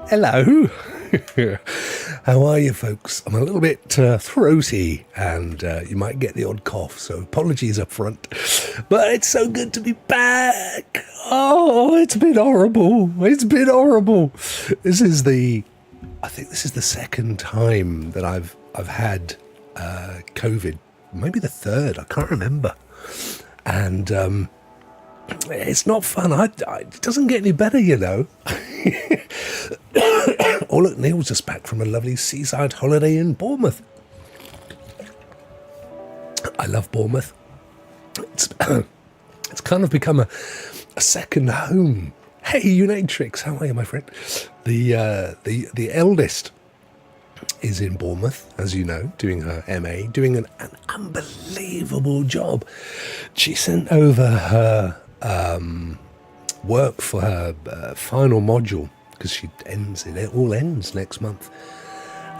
Hello. How are you, folks? I'm a little bit throaty and you might get the odd cough, so apologies up front. But it's so good to be back. Oh, it's been horrible. It's been horrible. I think this is the second time that I've had COVID. Maybe the third. I can't remember. And it's not fun. It doesn't get any better, you know. Oh, look, Neil's just back from a lovely seaside holiday in Bournemouth. I love Bournemouth. It's kind of become a second home. Hey, Unatrix, how are you, my friend? The eldest is in Bournemouth, as you know, doing her MA, doing an unbelievable job. She sent over her work for her final module, because it all ends next month.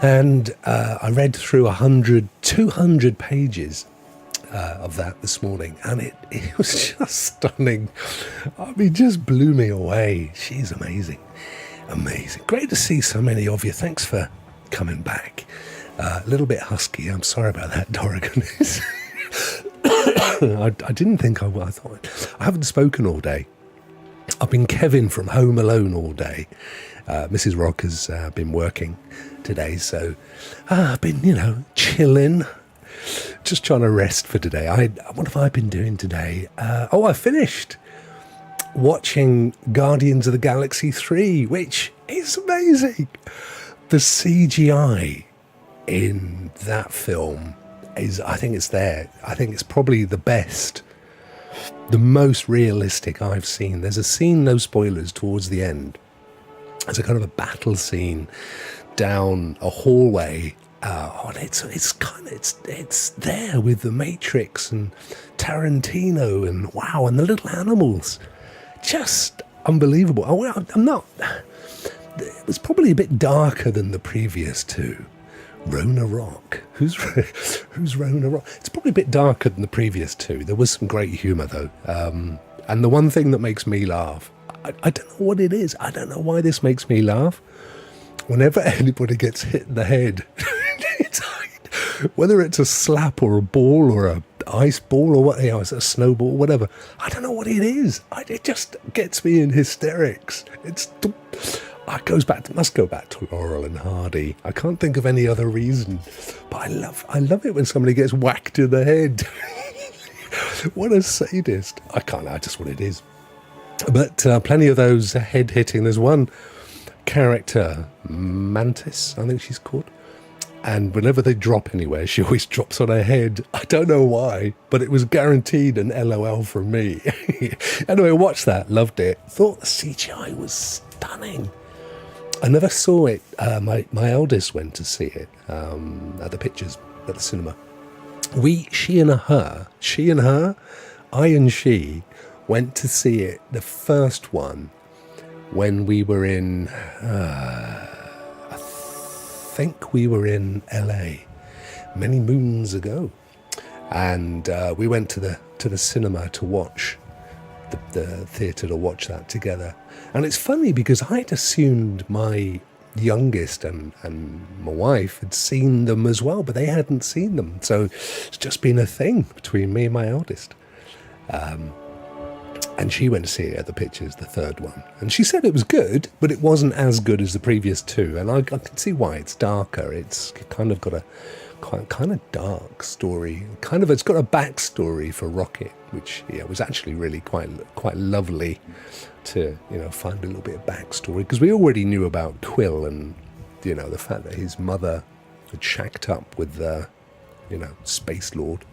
And I read through 200 pages of that this morning, and it was just stunning. I mean, just blew me away. She's amazing. Amazing. Great to see so many of you. Thanks for coming back. A little bit husky. I'm sorry about that, Dorrigan. I didn't think I would. I haven't spoken all day. I've been Kevin from Home Alone all day. Mrs. Rokk has been working today, so I've been, chilling, just trying to rest for today. What have I been doing today? I finished watching Guardians of the Galaxy 3, which is amazing. The CGI in that film I think it's there. I think it's probably the best, the most realistic I've seen. There's a scene, no spoilers, towards the end. It's a kind of a battle scene down a hallway. And it's there with the Matrix and Tarantino and wow, and the little animals. Just unbelievable. It was probably a bit darker than the previous two. Rokk. Who's Rokk? It's probably a bit darker than the previous two. There was some great humour though. And the one thing that makes me laugh, I don't know what it is. I don't know why this makes me laugh. Whenever anybody gets hit in the head, whether it's a slap or a ball or a ice ball or what, it's a snowball, whatever. I don't know what it is. It just gets me in hysterics. It must go back to Laurel and Hardy. I can't think of any other reason, but I love it when somebody gets whacked in the head. What a sadist! Just what it is. But plenty of those head hitting. There's one character, Mantis, I think she's called, and whenever they drop anywhere, she always drops on her head. I don't know why, but it was guaranteed an LOL from me. Anyway, watched that, loved it. Thought the CGI was stunning. I never saw it. My eldest went to see it at the pictures at the cinema. She and her, I and she went to see it, the first one, when we were in, I think we were in LA many moons ago. And we went to the cinema to watch, the theatre to watch that together. And it's funny because I'd assumed my youngest and my wife had seen them as well, but they hadn't seen them. So it's just been a thing between me and my eldest. And she went to see it at the pictures, the third one. And she said it was good, but it wasn't as good as the previous two. And I can see why. It's darker. It's kind of got a kind of dark story. It's got a backstory for Rocket, which was actually really quite lovely to find a little bit of backstory, because we already knew about Quill and the fact that his mother had shacked up with the Space Lord.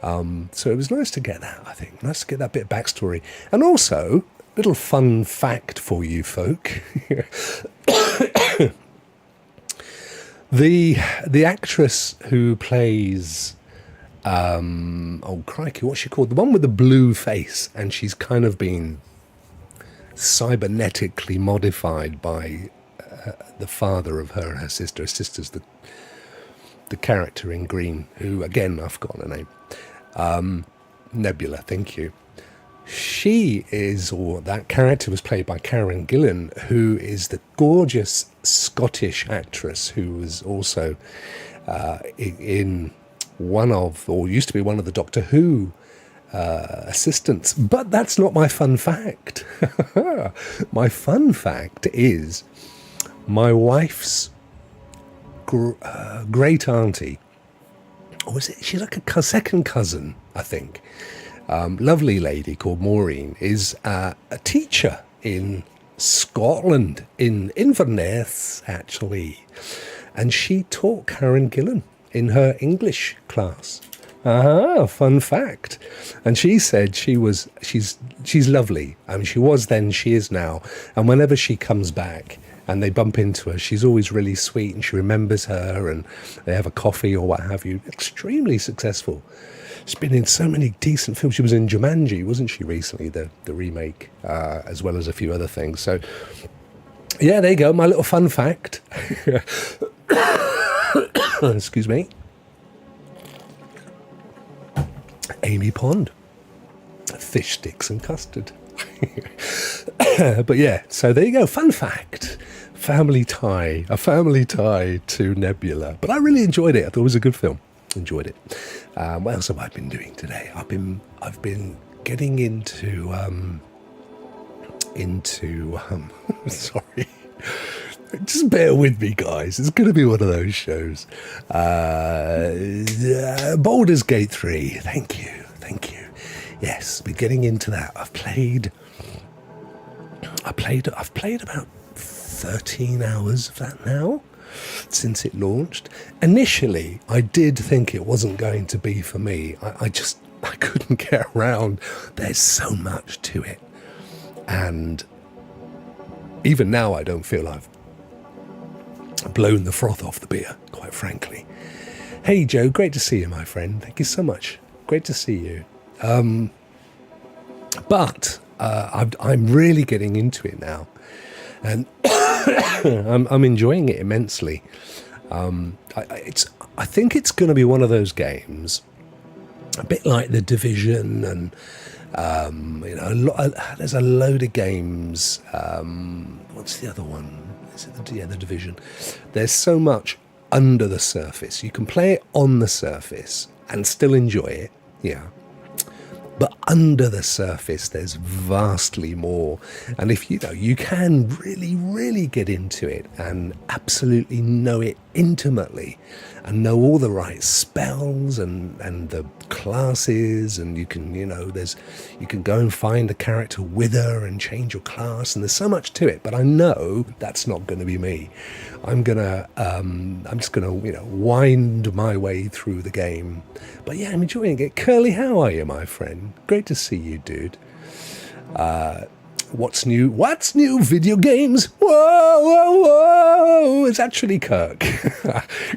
So it was nice to get that, I think. Nice to get that bit of backstory. And also, little fun fact for you folk. The actress who plays, crikey, what's she called? The one with the blue face, and she's kind of been cybernetically modified by the father of her and her sister. Her sister's the character in green, who, again, I've forgotten her name. Nebula, thank you. She is, or that character was played by Karen Gillan, who is the gorgeous Scottish actress who was also in one of, or used to be one of the Doctor Who assistants. But that's not my fun fact. My fun fact is my wife's great auntie, or is it? She's like a second cousin, I think. Lovely lady called Maureen is a teacher in Scotland, in Inverness, actually, and she taught Karen Gillan in her English class. Fun fact. And she said she's lovely. I mean, she was then, she is now, and whenever she comes back and they bump into her, she's always really sweet, and she remembers her, and they have a coffee or what have you. Extremely successful. She's been in so many decent films. She was in Jumanji, wasn't she, recently, the remake, as well as a few other things. So, yeah, there you go, my little fun fact. Excuse me. Amy Pond. Fish sticks and custard. But yeah, so there you go, fun fact. A family tie to Nebula. But I really enjoyed it. I thought it was a good film. Enjoyed it. What else have I been doing today? I've been getting into sorry, just bear with me, guys. It's going to be one of those shows. Baldur's Gate 3. Thank you. Yes, we're getting into that. I've played about 13 hours of that now, since it launched. Initially, I did think it wasn't going to be for me. I couldn't get around. There's so much to it. And even now, I don't feel I've blown the froth off the beer, quite frankly. Hey, Joe, great to see you, my friend. Thank you so much. Great to see you. But I'm really getting into it now. And I'm enjoying it immensely. I think it's going to be one of those games, a bit like The Division, and there's a load of games. What's the other one? Is it The Division? There's so much under the surface. You can play it on the surface and still enjoy it. Yeah. But under the surface, there's vastly more. And if you can really, really get into it and absolutely know it intimately and know all the right spells and the classes, and you can, you can go and find a character wither and change your class, and there's so much to it. But I know that's not going to be me. I'm just gonna wind my way through the game. But yeah, I'm enjoying it. Curly, how are you, my friend? Great to see you, dude. What's new? What's new? Video games? Whoa! It's actually Kirk.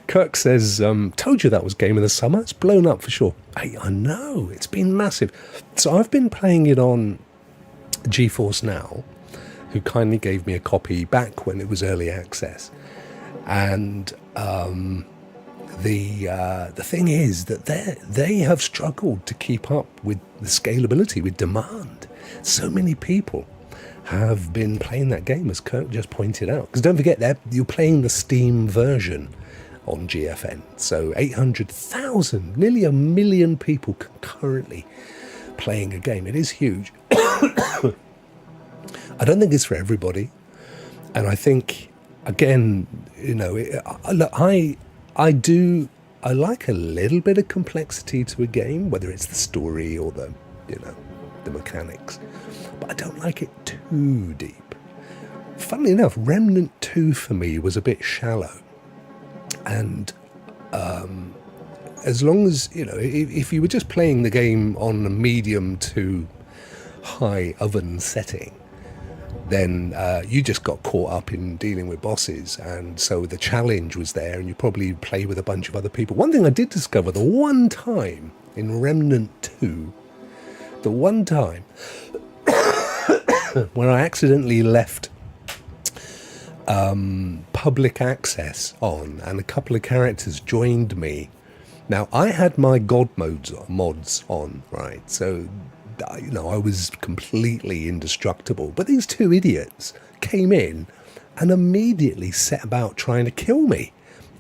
Kirk says, told you that was Game of the Summer. It's blown up for sure. Hey, I know. It's been massive. So I've been playing it on GeForce Now, who kindly gave me a copy back when it was early access. And the thing is that they have struggled to keep up with the scalability, with demand. So many people have been playing that game, as Kirk just pointed out. Because don't forget, you're playing the Steam version on GFN. So 800,000, nearly 1 million people concurrently playing a game. It is huge. I don't think it's for everybody. And I think, again, I like a little bit of complexity to a game, whether it's the story or the mechanics, but I don't like it too deep. Funnily enough, Remnant 2 for me was a bit shallow, and as long as if you were just playing the game on a medium to high oven setting, then you just got caught up in dealing with bosses, and so the challenge was there, and you probably play with a bunch of other people. One thing I did discover, the one time in Remnant 2, the one time where I accidentally left public access on, and a couple of characters joined me. Now, I had my God mods on, right? So I was completely indestructible. But these two idiots came in and immediately set about trying to kill me.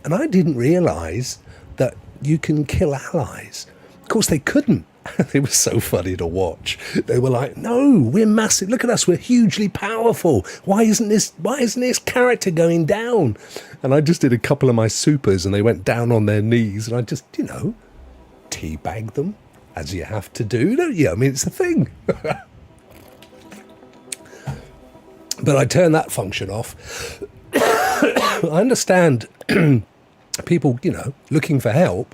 And I didn't realise that you can kill allies. Of course, they couldn't. It was so funny to watch. They were like, "No, we're massive. Look at us. We're hugely powerful. Why isn't this character going down?" And I just did a couple of my supers, and they went down on their knees, and I just, teabag them, as you have to do, don't you? I mean, it's a thing. But I turned that function off. I understand people, looking for help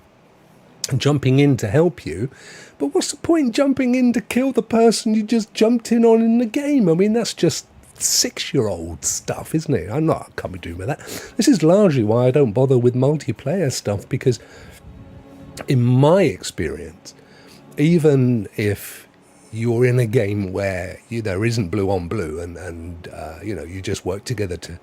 and jumping in to help you. But what's the point jumping in to kill the person you just jumped in on in the game? I mean, that's just 6-year-old stuff, isn't it? I can't be doing with that. This is largely why I don't bother with multiplayer stuff, because in my experience, even if you're in a game where there isn't blue on blue and you just work together to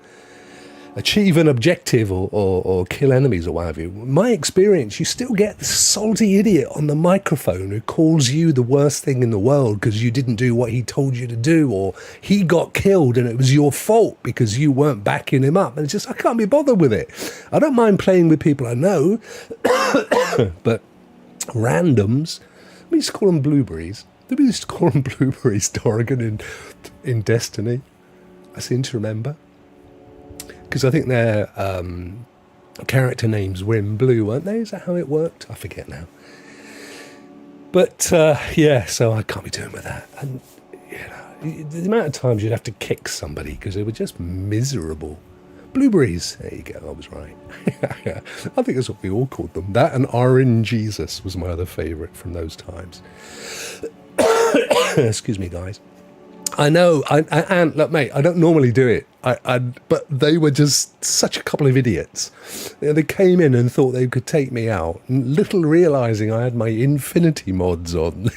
achieve an objective or kill enemies or what have you, my experience, you still get this salty idiot on the microphone who calls you the worst thing in the world because you didn't do what he told you to do, or he got killed and it was your fault because you weren't backing him up. And it's just, I can't be bothered with it. I don't mind playing with people I know, but randoms, we used to call them blueberries. We used to call them blueberries, Dorrigan, in Destiny. I seem to remember. Because I think their character names were in blue, weren't they? Is that how it worked? I forget now. But, so I can't be doing with that. And, the amount of times you'd have to kick somebody because they were just miserable. Blueberries. There you go, I was right. I think that's what we all called them. That and Orange Jesus was my other favourite from those times. Excuse me, guys. I know, and look, mate, I don't normally do it, but they were just such a couple of idiots. They came in and thought they could take me out, little realising I had my Infinity mods on.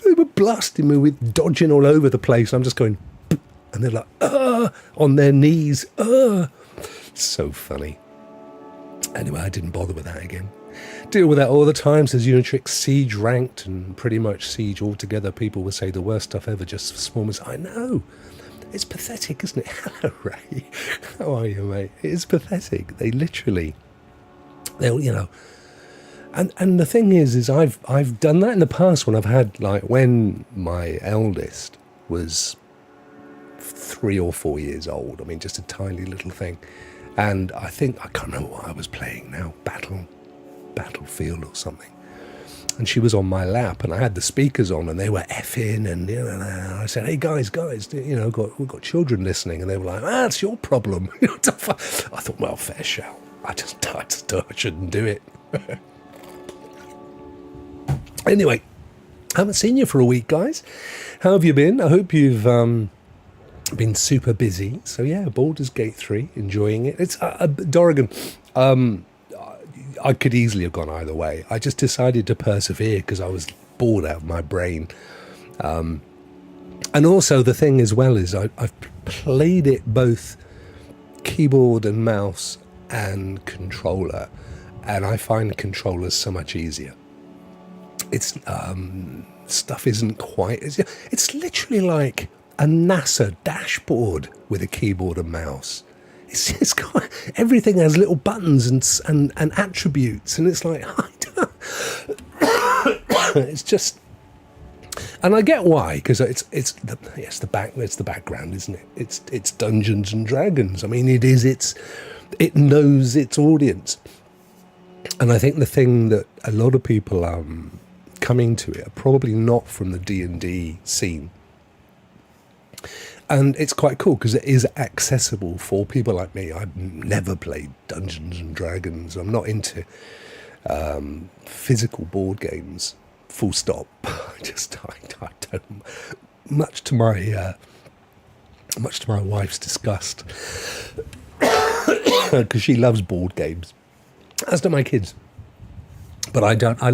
They were blasting me with dodging all over the place. I'm just going, and they're like, on their knees, So funny. Anyway, I didn't bother with that again. Deal with that all the time. Says Unitrix Siege ranked and pretty much Siege altogether. People would say the worst stuff ever just for small mistakes. I know. It's pathetic, isn't it? Hello, Ray. How are you, mate? It's pathetic. They'll, And the thing is I've done that in the past when I've had, like, when my eldest was 3 or 4 years old. I mean, just a tiny little thing. And I can't remember what I was playing now. Battlefield or something, and she was on my lap and I had the speakers on and they were effing and I said, "Hey guys, we've got children listening," and they were like, "That's your problem." I thought, well, fair shout. I just shouldn't do it. Anyway, I haven't seen you for a week, guys. How have you been? I hope you've been super busy. So yeah, Baldur's Gate 3, enjoying it. It's Dorrigan. I could easily have gone either way. I just decided to persevere because I was bored out of my brain. And also the thing as well is I've played it both keyboard and mouse and controller, and I find controllers so much easier. It's stuff isn't quite as... It's literally like a NASA dashboard with a keyboard and mouse. It's got, everything has little buttons and attributes, and it's like, it's just, and I get why, because it's the background, isn't it? It's Dungeons and Dragons. I mean, it knows its audience, and I think the thing that a lot of people coming to it are probably not from the D&D scene. And it's quite cool because it is accessible for people like me. I've never played Dungeons and Dragons. I'm not into physical board games, full stop. I don't. Much to my wife's disgust, because she loves board games, as do my kids. But I don't. I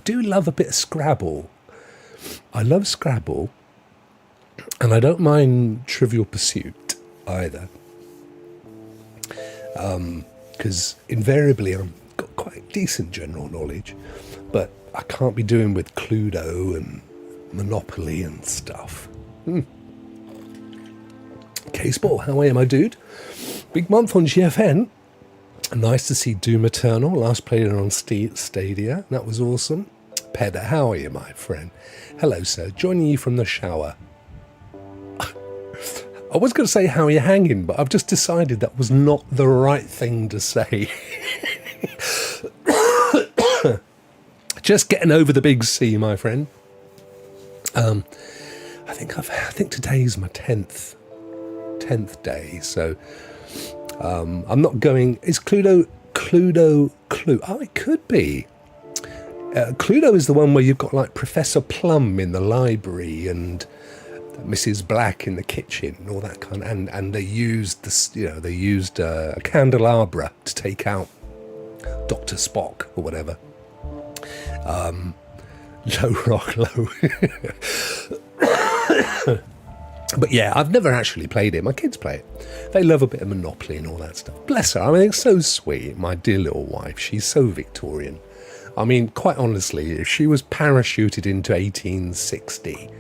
do love a bit of Scrabble. I love Scrabble. And I don't mind Trivial Pursuit either, because invariably I've got quite decent general knowledge, but I can't be doing with Cluedo and Monopoly and stuff. K-Sport, how are you, my dude? Big month on GFN. Nice to see Doom Eternal. Last played it on Stadia. That was awesome. Pedder, how are you, my friend? Hello, sir. Joining you from the shower. I was going to say, how are you hanging? But I've just decided that was not the right thing to say. Just getting over the big C, my friend. I think today's my 10th day, so I'm not going. Is Cluedo? Oh, it could be. Cluedo is the one where you've got like Professor Plum in the library and Mrs. Black in the kitchen and all that kind of, and they used a candelabra to take out Dr. Spock or whatever. Low Rokk, low. But yeah, I've never actually played it. My kids play it. They love a bit of Monopoly and all that stuff. Bless her. I mean, it's so sweet. My dear little wife. She's so Victorian. I mean, quite honestly, if she was parachuted into 1860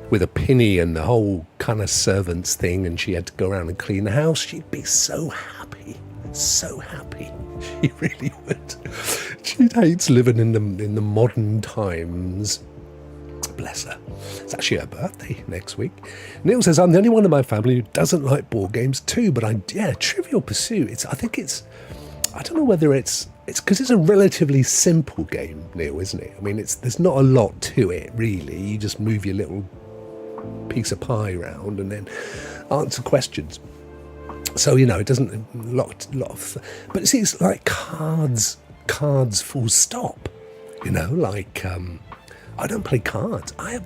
with a penny and the whole kind of servants thing, and she had to go around and clean the house, she'd be so happy. So happy. She really would. She hates living in the modern times. Bless her. It's actually her birthday next week. Neil says, I'm the only one in my family who doesn't like board games too, but Trivial Pursuit. I don't know whether it's because it's a relatively simple game, Neil, isn't it? I mean, there's not a lot to it, really. You just move your little piece of pie around and then answer questions. So, it doesn't lot of, but see, it's like cards full stop, like, I don't play cards. I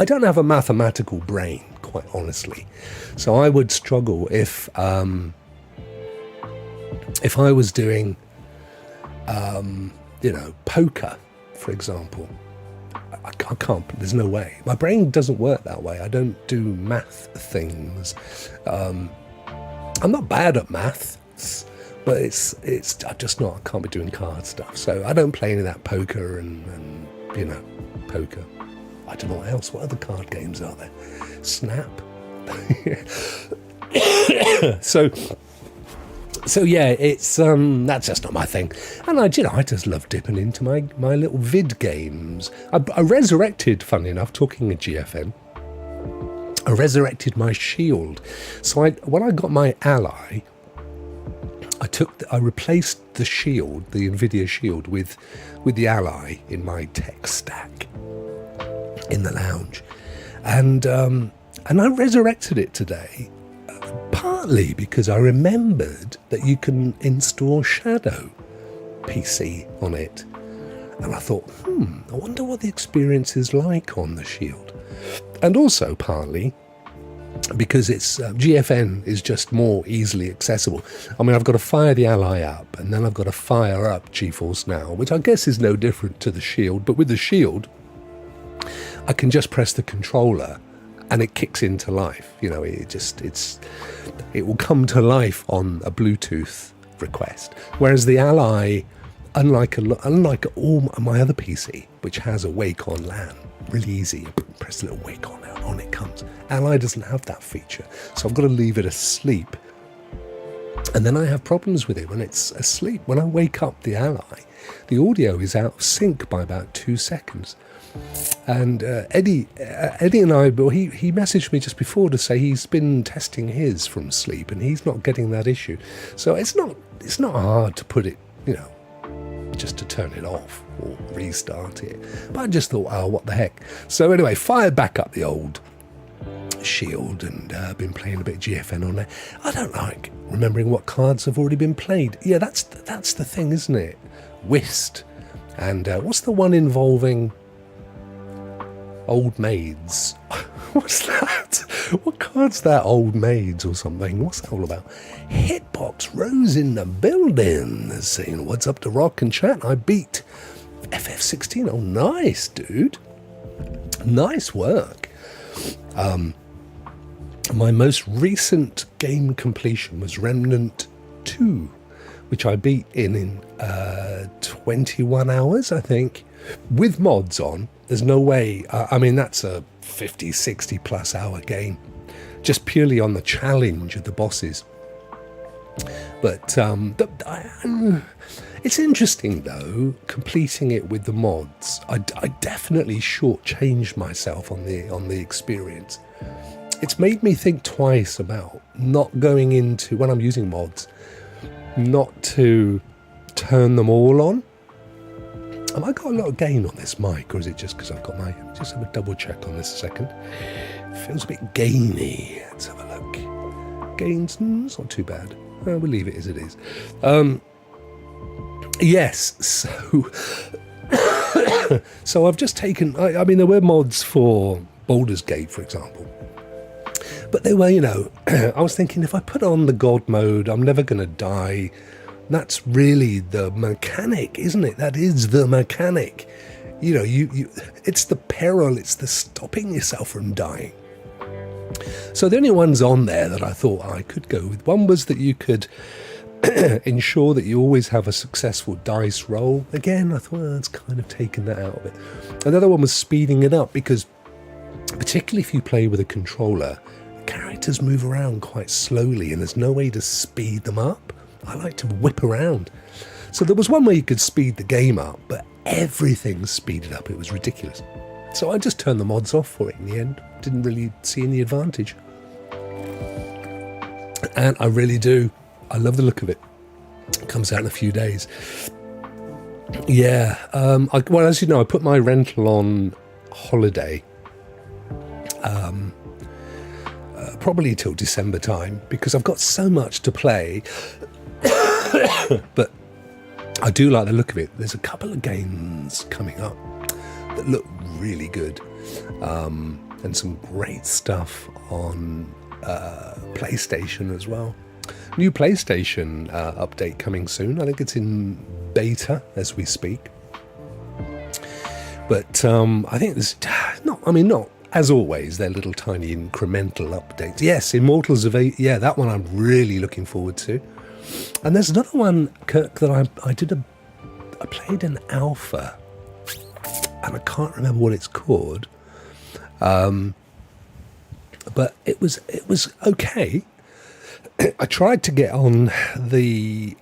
don't have a mathematical brain, quite honestly. So I would struggle if I was doing, poker, for example. I can't, there's no way. My brain doesn't work that way. I don't do math things. I'm not bad at maths, but it's I'm just not. I can't be doing card stuff. So I don't play any of that poker and poker. I don't know what else. What other card games are there? Snap. So yeah, it's that's just not my thing. And I just love dipping into my little vid games. I resurrected, funnily enough, talking of GFN. I resurrected my shield. So when I got my Ally, I replaced the shield, the Nvidia shield, with the Ally in my tech stack in the lounge, and I resurrected it today, partly because I remembered that you can install Shadow PC on it, and I thought, I wonder what the experience is like on the shield. And also partly because it's GFN is just more easily accessible. I mean, I've got to fire the Ally up, and then I've got to fire up GeForce Now, which I guess is no different to the Shield. But with the Shield, I can just press the controller, and it kicks into life. It will come to life on a Bluetooth request. Whereas the Ally, unlike all my other PC, which has a Wake on LAN, really easy. Press a little Wake on it comes. Ally doesn't have that feature, so I've got to leave it asleep. And then I have problems with it when it's asleep. When I wake up the Ally, the audio is out of sync by about 2 seconds. And Eddie and I, he messaged me just before to say he's been testing his from sleep and he's not getting that issue. So it's not hard to put it, just to turn it off or restart it. But I just thought, what the heck. So anyway, fired back up the old Shield and been playing a bit of GFN on there. I don't like remembering what cards have already been played. Yeah, that's the thing, isn't it? Whist. And what's the one involving old maids? What's that? What card's that? Old maids or something? What's that all about? Hitbox Rose in the building. Saying what's up to Rokk and chat. I beat FF16. Oh, nice, dude. Nice work. My most recent game completion was Remnant 2, which I beat in 21 hours, I think. With mods on, there's no way. I mean, that's a 50, 60 plus hour game, just purely on the challenge of the bosses. But it's interesting though, completing it with the mods. I definitely shortchanged myself on the experience. It's made me think twice about not going into, when I'm using mods, not to turn them all on. Have I got a lot of gain on this mic, or is it just because I've got my... Just have a double check on this a second. It feels a bit gainy. Let's have a look. Gains, it's not too bad. We'll leave it as it is. Yes, so... so I've just taken... I mean, there were mods for Baldur's Gate, for example. But they were, I was thinking, if I put on the God mode, I'm never going to die. That's really the mechanic, isn't it? That is the mechanic. It's the peril, it's the stopping yourself from dying. So the only ones on there that I thought I could go with, one was that you could ensure that you always have a successful dice roll. Again, I thought, it's kind of taken that out of it. Another one was speeding it up, because particularly if you play with a controller, characters move around quite slowly and there's no way to speed them up. I like to whip around. So there was one way you could speed the game up, but everything speeded up. It was ridiculous. So I just turned the mods off for it in the end. Didn't really see any advantage. And I really do. I love the look of it. It comes out in a few days. Yeah. Well, as you know, I put my rental on holiday. Probably till December time, because I've got so much to play. But I do like the look of it. There's a couple of games coming up that look really good, and some great stuff on PlayStation as well. New PlayStation update coming soon. I think it's in beta as we speak. But I think there's not as always, they're little tiny incremental updates. Yes, Immortals of 8, yeah, that one I'm really looking forward to. And there's another one, Kirk, that I played an alpha, and I can't remember what it's called. But it was okay. I tried to get on the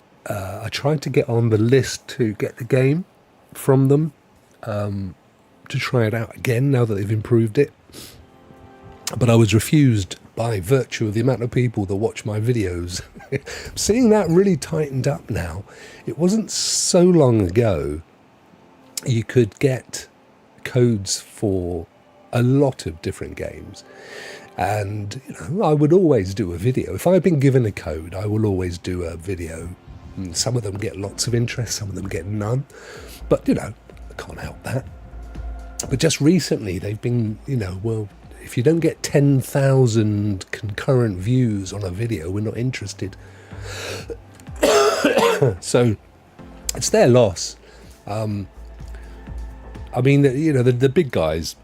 list to get the game from them, to try it out again now that they've improved it. But I was refused by virtue of the amount of people that watch my videos. Seeing that really tightened up now. It wasn't so long ago you could get codes for a lot of different games. And I would always do a video. If I've been given a code, I will always do a video. And some of them get lots of interest, some of them get none. But, I can't help that. But just recently, they've been, well, if you don't get 10,000 concurrent views on a video, we're not interested. So it's their loss. I mean, the big guys,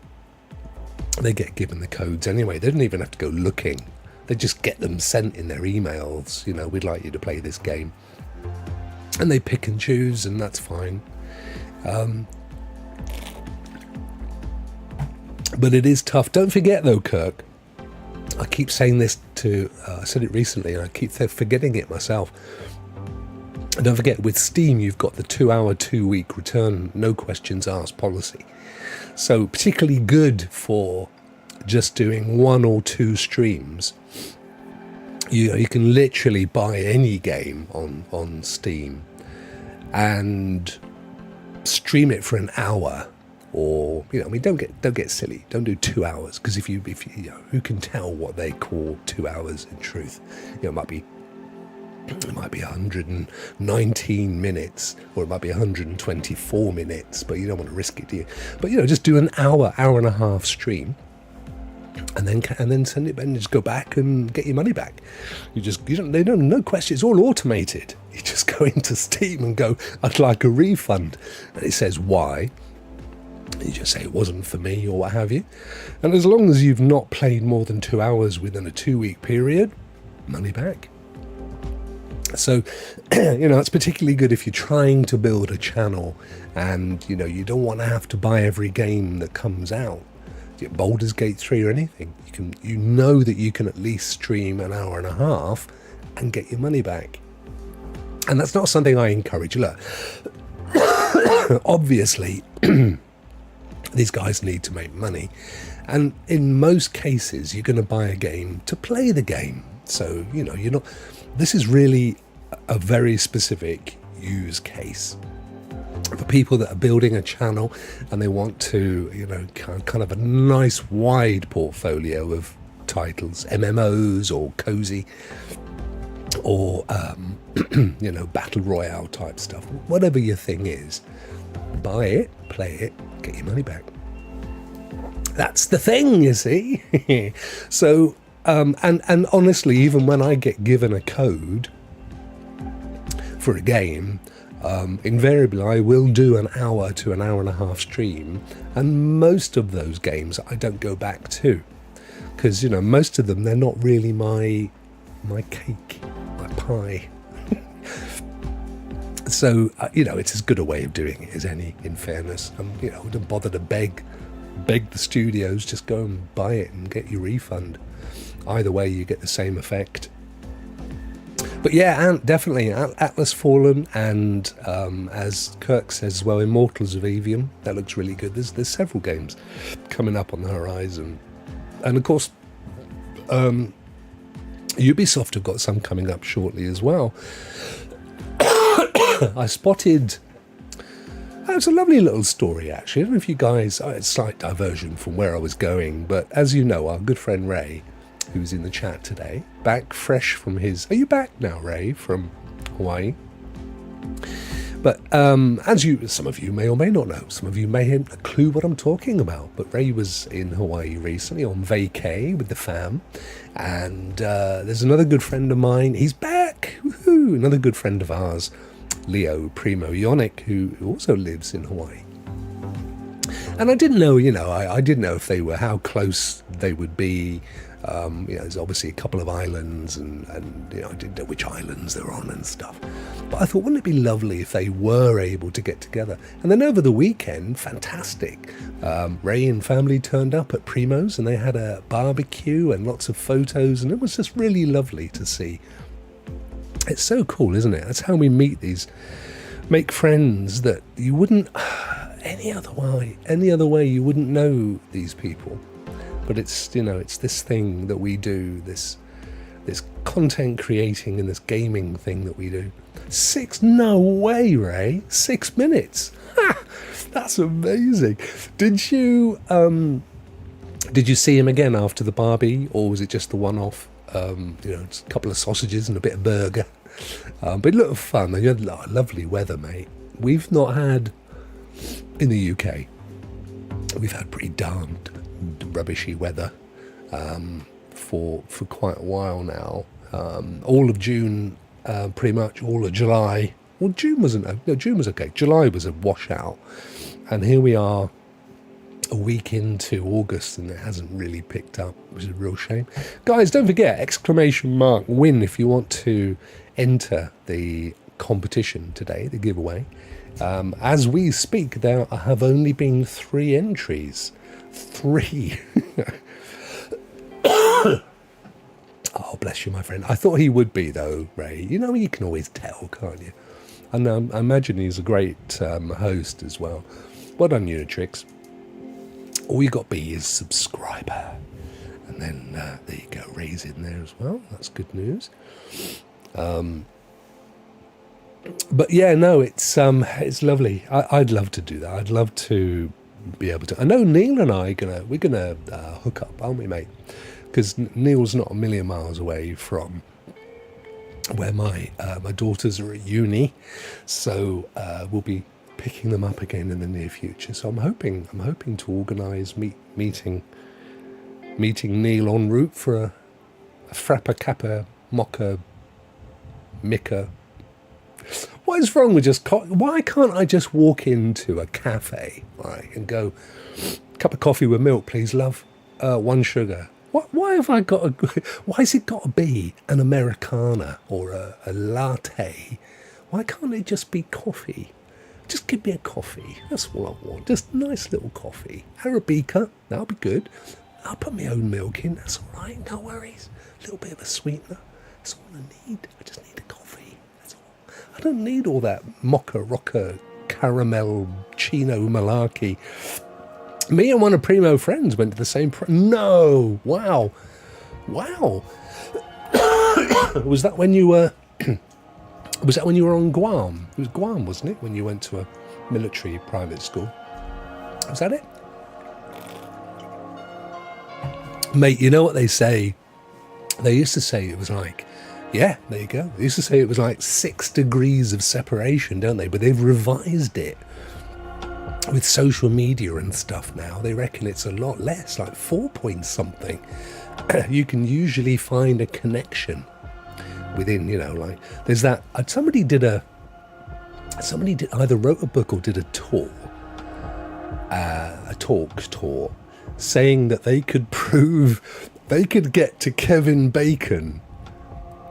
they get given the codes anyway. They don't even have to go looking. They just get them sent in their emails. We'd like you to play this game. And they pick and choose, and that's fine. But it is tough. Don't forget, though, Kirk, I keep saying this I said it recently, and I keep forgetting it myself. And don't forget, with Steam, you've got the 2-hour, 2-week return, no questions asked policy. So particularly good for just doing 1 or 2 streams. You can literally buy any game on Steam and stream it for an hour. Or don't get silly. Don't do 2 hours, because if you who can tell what they call 2 hours in truth? It might be 119 minutes, or it might be 124 minutes. But you don't want to risk it, do you? But just do an hour and a half stream, and then send it, and just go back and get your money back. No question. It's all automated. You just go into Steam and go, I'd like a refund, and it says why. You just say it wasn't for me or what have you. And as long as you've not played more than 2 hours within a 2-week period, money back. So, it's particularly good if you're trying to build a channel and, you don't want to have to buy every game that comes out. Baldur's Gate 3 or anything. That you can at least stream an hour and a half and get your money back. And that's not something I encourage. Look, obviously, these guys need to make money. And in most cases, you're going to buy a game to play the game. So, you're not... This is really a very specific use case for people that are building a channel and they want to, kind of a nice wide portfolio of titles, MMOs or cozy or, battle royale type stuff. Whatever your thing is, buy it, play it, get your money back. That's the thing, you see. So, and honestly, even when I get given a code for a game, invariably I will do an hour to an hour and a half stream, and most of those games I don't go back to, because most of them, they're not really my cake, my pie. So it's as good a way of doing it as any, in fairness. I wouldn't bother to beg the studios, just go and buy it and get your refund. Either way, you get the same effect. But yeah, and definitely Atlas Fallen, and as Kirk says as well, Immortals of Avium. That looks really good. There's several games coming up on the horizon, and of course, Ubisoft have got some coming up shortly as well. I spotted. It's a lovely little story, actually. I don't know if you guys... it's a slight diversion from where I was going, but as you know, our good friend Ray, who's in the chat today, back fresh from his... Are you back now, Ray, from Hawaii? But some of you may or may not know, some of you may have a clue what I'm talking about, but Ray was in Hawaii recently on vacay with the fam, and there's another good friend of mine. He's back! Woohoo! Another good friend of ours, Leo Primo Ionic, who also lives in Hawaii. And I didn't know, I didn't know if they were, how close they would be. There's obviously a couple of islands, and I didn't know which islands they're on and stuff. But I thought, wouldn't it be lovely if they were able to get together? And then over the weekend, fantastic. Ray and family turned up at Primo's, and they had a barbecue and lots of photos, and it was just really lovely to see. It's so cool, isn't it? That's how we make friends that you wouldn't any other way you wouldn't know these people. But it's it's this thing that we do, this content creating and this gaming thing that we do. No way, Ray. 6 minutes. Ha! That's amazing. Did you see him again after the Barbie, or was it just the one-off? Just a couple of sausages and a bit of burger. But it looked fun. You had lovely weather, mate. We've not had, in the UK, we've had pretty darned rubbishy weather for quite a while now. All of June, pretty much all of July. Well, June was okay. July was a washout. And here we are, a week into August, and it hasn't really picked up, which is a real shame. Guys, don't forget, !win if you want to enter the competition today, the giveaway. As we speak, there have only been 3 entries. 3. Oh, bless you, my friend. I thought he would be, though, Ray. You can always tell, can't you? And I imagine he's a great host as well. Well done, Unitrix. All you got to be is subscriber. And then there you go, Ray's in there as well. That's good news. But yeah, no, it's lovely. I'd love to do that. I'd love to be able to. I know Neil and I we're gonna hook up, aren't we, mate? Because Neil's not a million miles away from where my daughters are at uni, so we'll be picking them up again in the near future. So I'm hoping to organise meeting Neil en route for a Frappa Kappa Mocha Mika. What is wrong with why can't I just walk into a cafe, right, and go, cup of coffee with milk, please, love, 1 sugar, Why have I got a? Why has it got to be an Americana or a latte? Why can't it just be coffee? Just give me a coffee. That's all I want. Just a nice little coffee. Arabica, that'll be good. I'll put my own milk in. That's all right. No worries. A little bit of a sweetener. That's all I need. I just need a coffee. That's all. I don't need all that mocha, rocka, caramel, chino, malarkey. Me and one of Primo friends went to the same... No! Wow. Was that when you were... Was that when you were on Guam? It was Guam, wasn't it? When you went to a military private school. Was that it? Mate, you know what they say? They used to say it was like... Yeah, there you go. They used to say it was like 6 degrees of separation, don't they? But they've revised it. With social media and stuff now, they reckon it's a lot less, like 4 point something. You can usually find a connection within, like there's that. Somebody either wrote a book or did a tour, a talk tour, saying that they could get to Kevin Bacon.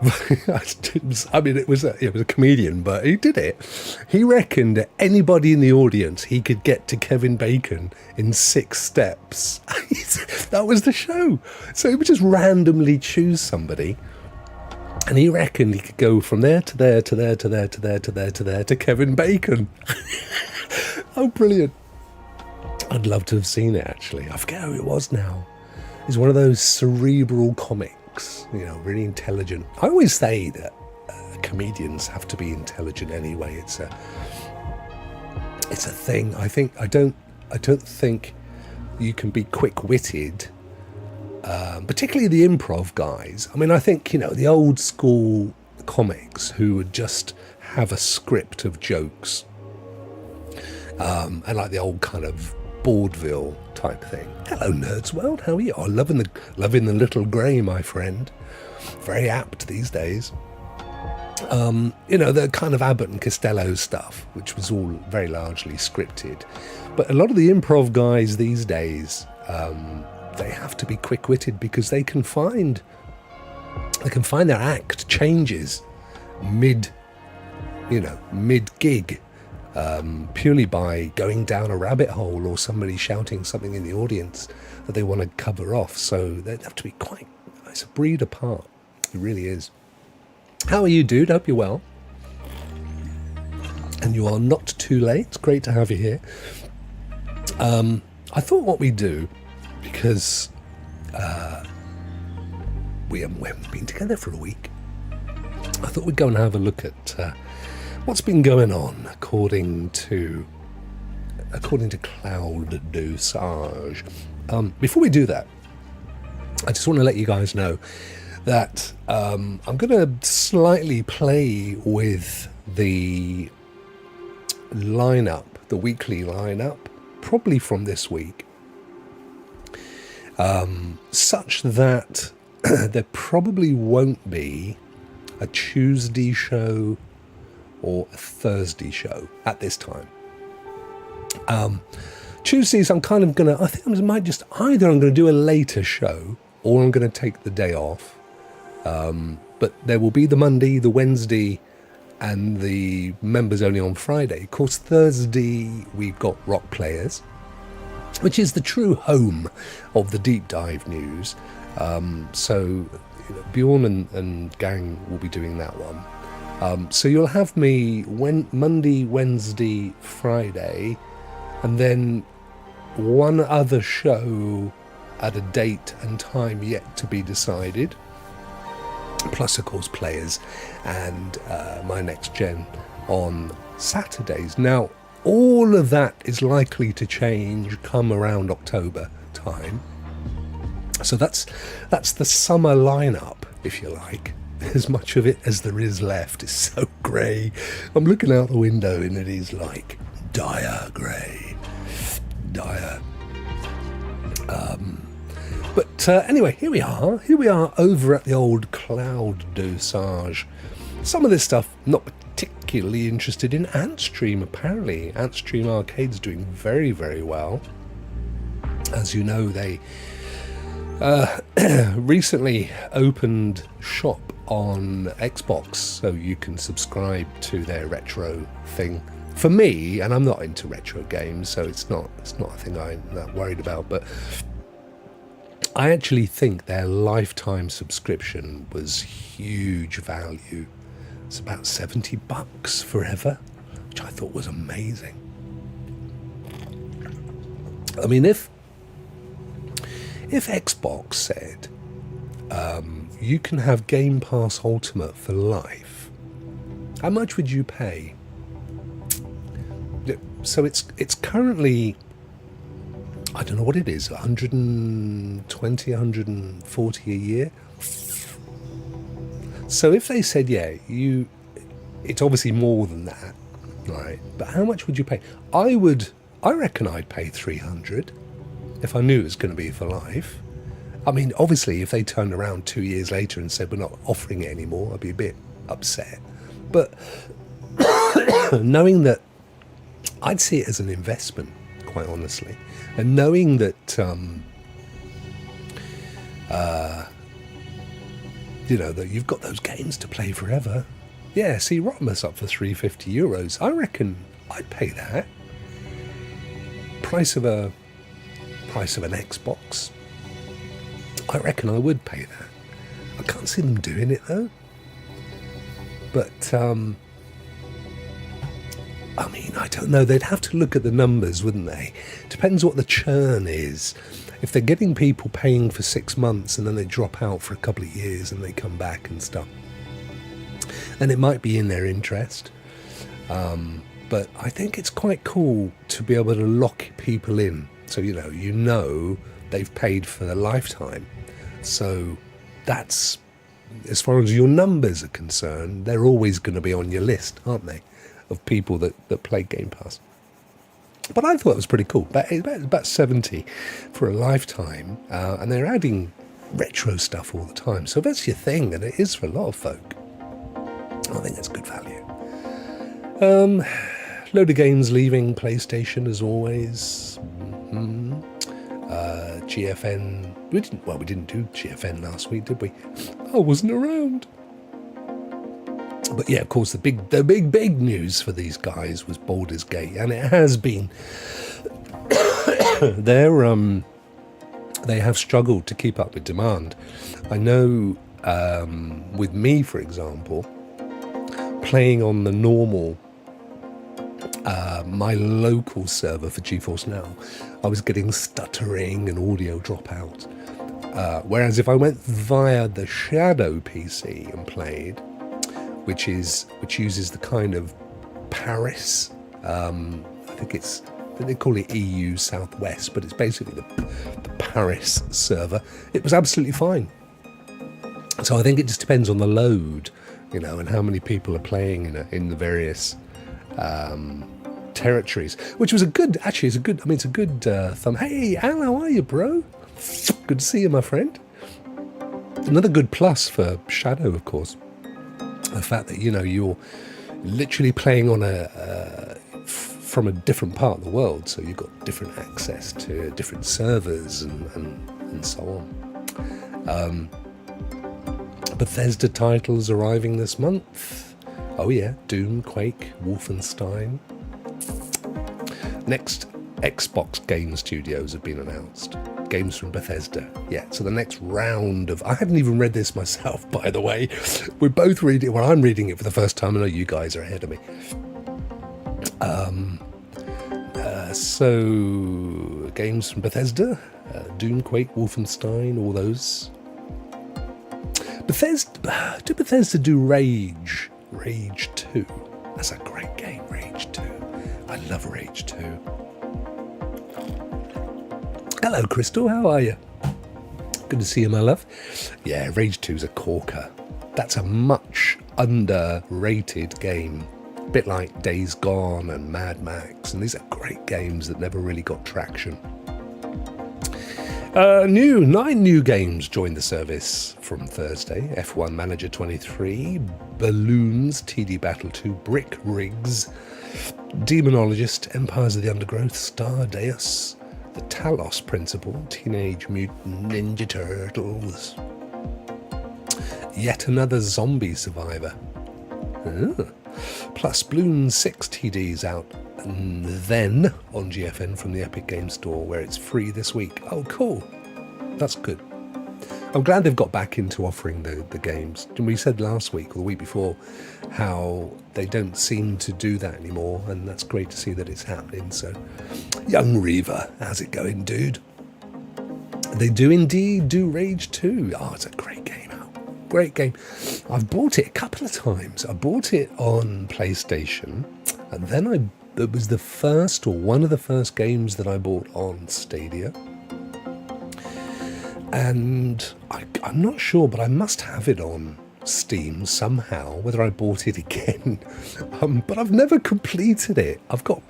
I mean, it was a comedian, but he did it. He reckoned that anybody in the audience, he could get to Kevin Bacon in 6 steps. That was the show. So he would just randomly choose somebody, and he reckoned he could go from there to there to there to there to there to there to there to Kevin Bacon. Oh, brilliant. I'd love to have seen it, actually. I forget who it was now. It's one of those cerebral comics. Really intelligent. I always say that comedians have to be intelligent anyway. It's a thing. I don't think you can be quick-witted, particularly the improv guys. I mean, I think the old school comics who would just have a script of jokes, and like the old kind of vaudeville type thing. Hello, Nerds World. How are you? Oh, loving the little grey, my friend. Very apt these days. The kind of Abbott and Costello stuff, which was all very largely scripted. But a lot of the improv guys these days, they have to be quick-witted because they can find their act changes mid-gig. Purely by going down a rabbit hole or somebody shouting something in the audience that they want to cover off. So they'd have to be it's a breed apart. It really is. How are you, dude? Hope you're well. And you are not too late. It's great to have you here. I thought what we'd do, because we haven't been together for a week, I thought we'd go and have a look at what's been going on according to Cloud Dosage. Before we do that, I just want to let you guys know that I'm going to slightly play with the lineup, the weekly lineup, probably from this week, such that there probably won't be a Tuesday show or a Thursday show at this time. Tuesdays I think I might just I'm going to do a later show or I'm going to take the day off. But there will be the Monday, the Wednesday, and the members only on Friday. Of course, Thursday we've got Rokk Players, which is the true home of the deep dive news. So Bjorn and gang will be doing that one. So you'll have me Monday, Wednesday, Friday, and then one other show at a date and time yet to be decided. Plus, of course, Players and My Next Gen on Saturdays. Now, all of that is likely to change come around October time. So that's the summer lineup, if you like. As much of it as there is left. It's so grey. I'm looking out the window and it is like dire grey. Dire. But anyway, here we are. Here we are over at the old Cloud Dosage. Some of this stuff not particularly interested in. Antstream, apparently. Antstream Arcade's doing very, very well. As you know, they Recently opened shop on Xbox, so you can subscribe to their retro thing. For me, and I'm not into retro games, so it's not a thing I'm that worried about, but I actually think their lifetime subscription was huge value. It's about $70 forever, which I thought was amazing. I mean, if Xbox said you can have Game Pass Ultimate for life, how much would you pay? So it's currently, I don't know what it is, 120, 140 a year. So if they said, yeah, it's obviously more than that, right? But how much would you pay? I reckon I'd pay 300 if I knew it was going to be for life. I mean, obviously, if they turned around 2 years later and said we're not offering it anymore, I'd be a bit upset. But knowing that, I'd see it as an investment, quite honestly. And knowing that, that you've got those games to play forever. Yeah, see, Rotmus up for €350. I reckon I'd pay that. Price of an Xbox. I reckon I would pay that. I can't see them doing it though. But I mean, I don't know. They'd have to look at the numbers, wouldn't they? Depends what the churn is. If they're getting people paying for 6 months and then they drop out for a couple of years and they come back and stuff, then it might be in their interest. But I think it's quite cool to be able to lock people in. So, you know they've paid for their lifetime. So that's, as far as your numbers are concerned, they're always going to be on your list, aren't they, of people that play Game Pass. But I thought it was pretty cool. About 70 for a lifetime. And they're adding retro stuff all the time. So if that's your thing, and it is for a lot of folk, I think that's good value. Load of games leaving PlayStation as always. GFN. We didn't do GFN last week, did we? I wasn't around. But yeah, of course, the big news for these guys was Baldur's Gate, and it has been. They have struggled to keep up with demand. I know, with me, for example, playing on the normal, my local server for GeForce Now, I was getting stuttering and audio dropout. Whereas if I went via the Shadow PC and played, which uses the kind of Paris, I think they call it EU Southwest, but it's basically the Paris server. It was absolutely fine. So I think it just depends on the load, and how many people are playing in the various territories. Which was it's a good thumb. Hey, Al, how are you, bro? Good to see you, my friend. Another good plus for Shadow, of course. The fact that you're literally playing on from a different part of the world, so you've got different access to different servers and so on. Bethesda titles arriving this month. Oh yeah, Doom, Quake, Wolfenstein. Next Xbox game studios have been announced. Games from Bethesda. Yeah, so the next round of... I haven't even read this myself, by the way. We're both reading it. Well, I'm reading it for the first time. I know you guys are ahead of me. So, games from Bethesda. Doom, Quake, Wolfenstein, all those. Did Bethesda do Rage? Rage 2. That's a great game, Rage 2. I love Rage 2. Hello, Crystal. How are you? Good to see you, my love. Yeah, Rage 2's a corker. That's a much underrated game. A bit like Days Gone and Mad Max. And these are great games that never really got traction. 9 new games joined the service from Thursday. F1 Manager 23, Balloons, TD Battle 2, Brick Rigs, Demonologist, Empires of the Undergrowth, Stardeus, The Talos Principle, Teenage Mutant Ninja Turtles. Yet another zombie survivor. Plus Bloon 6 TDs out, and then on GFN from the Epic Games Store, where it's free this week. Oh, cool. That's good. I'm glad they've got back into offering the games. And we said last week or the week before how they don't seem to do that anymore, and that's great to see that it's happening. So, Young Reaver, how's it going, dude? They do indeed do Rage 2. Oh, it's a great game. Great game. I've bought it a couple of times. I bought it on PlayStation, and then it was the first or one of the first games that I bought on Stadia. And I'm not sure, but I must have it on Steam somehow, whether I bought it again. But I've never completed it. I've got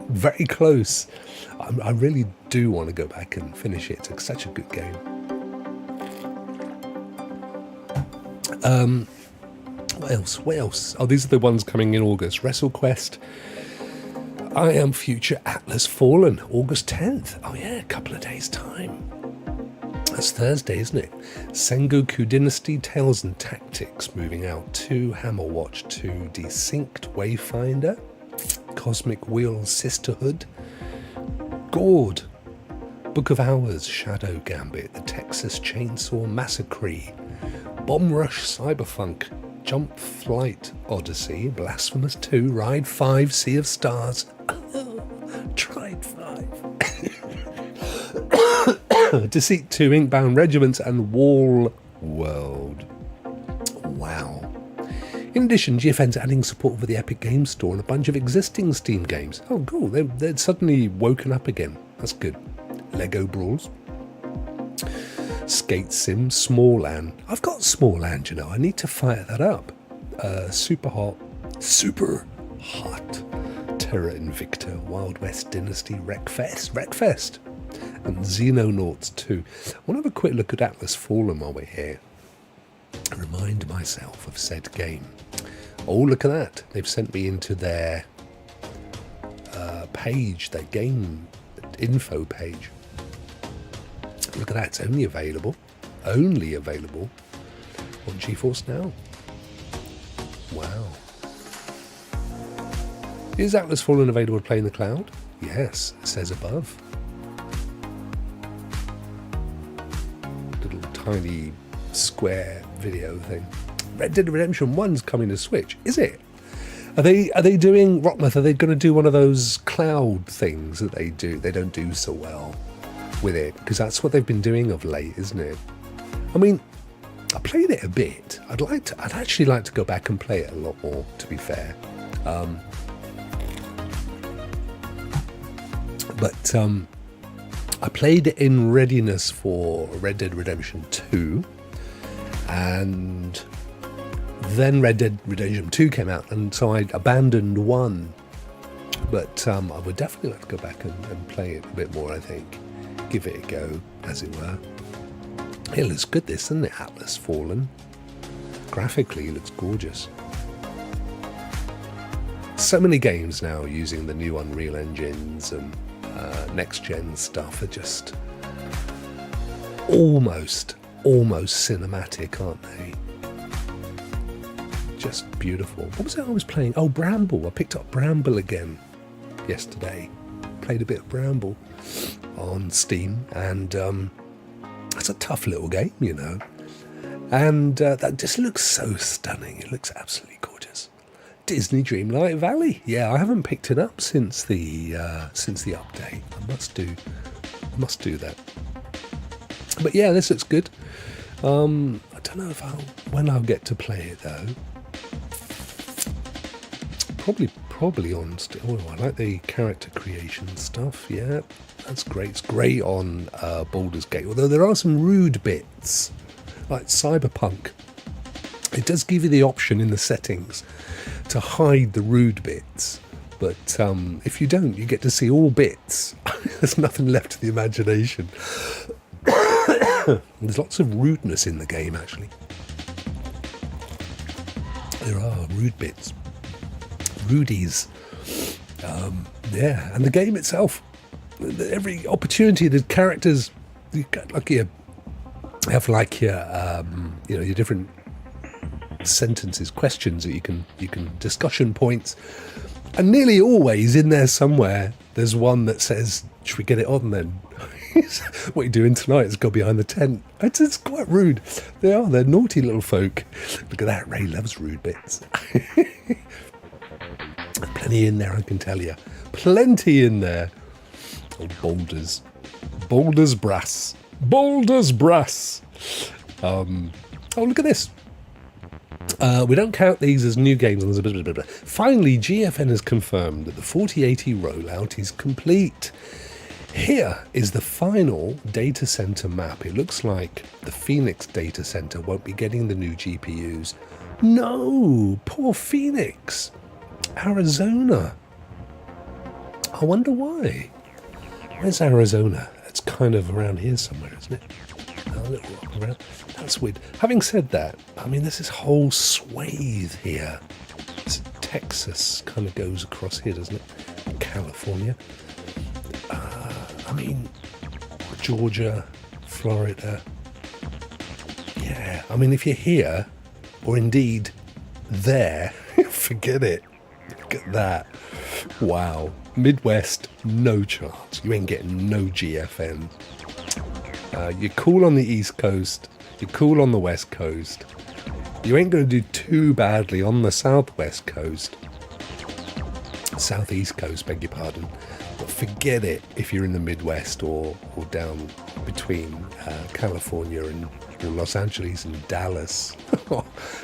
very close. I really do want to go back and finish it. It's such a good game. What else? Oh, these are the ones coming in August. WrestleQuest, I Am Future, Atlas Fallen, August 10th. Oh yeah, a couple of days' time. That's Thursday, isn't it? Sengoku Dynasty, Tales and Tactics, moving out. 2, Hammerwatch 2, Desynced Wayfinder, Cosmic Wheel Sisterhood, Gord, Book of Hours, Shadow Gambit, The Texas Chainsaw Massacre, Bomb Rush Cyberpunk, Jump Flight Odyssey, Blasphemous 2, Ride 5, Sea of Stars, Tried 5, Deceit 2, Inkbound Regiments, and Wall World. Wow. In addition, GFN's adding support for the Epic Games Store and a bunch of existing Steam games. Oh, cool. They're suddenly woken up again. That's good. Lego Brawls, Skate Sim, Smallland. I've got Smallland, you know. I need to fire that up. Super Hot, Terra Invicta, Wild West Dynasty, Wreckfest, and Xenonauts 2. I want to have a quick look at Atlas Fallen while we're here. Remind myself of said game. Oh, look at that. They've sent me into their page, their game info page. Look at that, it's only available on GeForce Now. Wow. Is Atlas Fallen available to play in the cloud? Yes, it says above. Little tiny square video thing. Red Dead Redemption 1's coming to Switch, is it? Are they doing, Rockmouth, are they going to do one of those cloud things that they do? They don't do so well with it, because that's what they've been doing of late, isn't it? I mean, I played it a bit. I'd actually like to go back and play it a lot more, to be fair. But I played it in readiness for Red Dead Redemption 2, and then Red Dead Redemption 2 came out, and so I abandoned 1. But I would definitely like to go back and play it a bit more, I think. Give it a go, as it were. It looks good, this, doesn't it? Atlas Fallen. Graphically, it looks gorgeous. So many games now using the new Unreal engines and next-gen stuff are just almost cinematic, aren't they? Just beautiful. What was it I was playing? Oh, Bramble. I picked up Bramble again yesterday. Played a bit of Bramble on Steam, and it's a tough little game, you know. And that just looks so stunning. It looks absolutely gorgeous. Disney Dreamlight Valley. Yeah, I haven't picked it up since the update. I must do that. But yeah, this looks good. I don't know when I'll get to play it though. Probably on. Oh, I like the character creation stuff. Yeah, that's great. It's great on Baldur's Gate. Although there are some rude bits, like Cyberpunk. It does give you the option in the settings to hide the rude bits, but if you don't, you get to see all bits. There's nothing left to the imagination. There's lots of rudeness in the game, actually. There are rude bits. Rudies. Yeah, and the game itself every opportunity, the characters, you got like your have like your your different sentences, questions that you can discussion points, and nearly always in there somewhere there's one that says, should we get it on then? What are you doing tonight? It's got behind the tent. It's quite rude. They're naughty little folk. Look at that, Ray loves rude bits. Plenty in there, I can tell you. Plenty in there. Old boulders. Boulders brass. Boulders brass. Oh, look at this. We don't count these as new games. Finally, GFN has confirmed that the 4080 rollout is complete. Here is the final data center map. It looks like the Phoenix data center won't be getting the new GPUs. No, poor Phoenix. Arizona. I wonder why. Where's Arizona? It's kind of around here somewhere, isn't it? A little walk around. That's weird. Having said that, I mean, there's this whole swathe here. Texas kind of goes across here, doesn't it? California. I mean, Georgia, Florida. Yeah, I mean, if you're here, or indeed there, forget it. Look at that. Wow. Midwest, no chance. You ain't getting no GFN. You're cool on the East Coast. You're cool on the West Coast. You ain't going to do too badly on the Southwest Coast. Southeast Coast, beg your pardon. But forget it if you're in the Midwest or down between California and Los Angeles and Dallas.